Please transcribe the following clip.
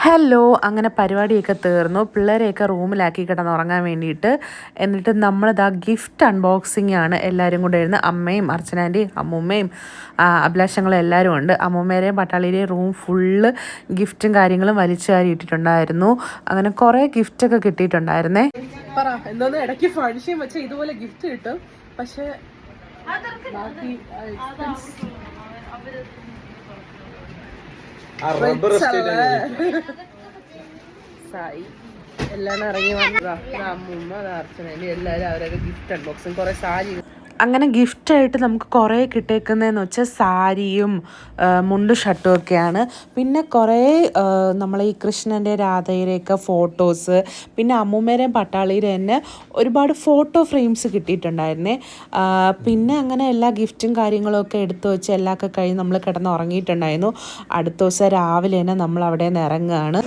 Hello അങ്ങനെ പരിപാടിയൊക്കെ തീർന്നു. പിള്ളേരെയൊക്കെ റൂമിലാക്കി കിടന്നുറങ്ങാൻ വേണ്ടിയിട്ട്. എന്നിട്ട് നമ്മളിതാ ഗിഫ്റ്റ് അൺബോക്സിംഗ് ആണ് എല്ലാവരും കൂടെ ഇരുന്ന്. അമ്മയും അർച്ചനാൻ്റെയും അമ്മൂമ്മയും അഭിലാഷങ്ങളും എല്ലാവരും ഉണ്ട്. അമ്മൂമ്മേരെയും പട്ടാളിയുടെയും റൂം ഫുള്ള് ഗിഫ്റ്റും കാര്യങ്ങളും വലിച്ചു വാരി ഇട്ടിട്ടുണ്ടായിരുന്നു. അങ്ങനെ കുറേ ഗിഫ്റ്റൊക്കെ കിട്ടിയിട്ടുണ്ടായിരുന്നേ. പറ എന്തോന്ന് ഇടയ്ക്ക് ഫംഗ്ഷൻ വെച്ചാൽ ഇതുപോലെ ഗിഫ്റ്റ് കിട്ടും. പക്ഷേ സായി എല്ലാം ഇറങ്ങി വന്നതാ. അമ്മൂമ്മ അർച്ചനേന്റെ എല്ലാവരും അവരൊക്കെ ഗിഫ്റ്റ് അൺബോക്സിങ് കുറേ സാരി. അങ്ങനെ ഗിഫ്റ്റായിട്ട് നമുക്ക് കുറേ കിട്ടിയേക്കുന്നതെന്ന് വെച്ചാൽ സാരിയും മുണ്ട് ഷർട്ടും ഒക്കെയാണ്. പിന്നെ കുറേ നമ്മളെ ഈ കൃഷ്ണൻ്റെ രാധയുടെയൊക്കെ ഫോട്ടോസ്, പിന്നെ അമ്മൂമ്മേരെയും പട്ടാളിയുടെയും തന്നെ ഒരുപാട് ഫോട്ടോ ഫ്രെയിംസ് കിട്ടിയിട്ടുണ്ടായിരുന്നേ. പിന്നെ അങ്ങനെ എല്ലാ ഗിഫ്റ്റും കാര്യങ്ങളൊക്കെ എടുത്തു വെച്ച് എല്ലാമൊക്കെ കഴിഞ്ഞ് നമ്മൾ കിടന്ന് ഉറങ്ങിയിട്ടുണ്ടായിരുന്നു. അടുത്ത ദിവസം രാവിലെ തന്നെ നമ്മൾ അവിടെ നിന്ന് ഇറങ്ങുകയാണ്.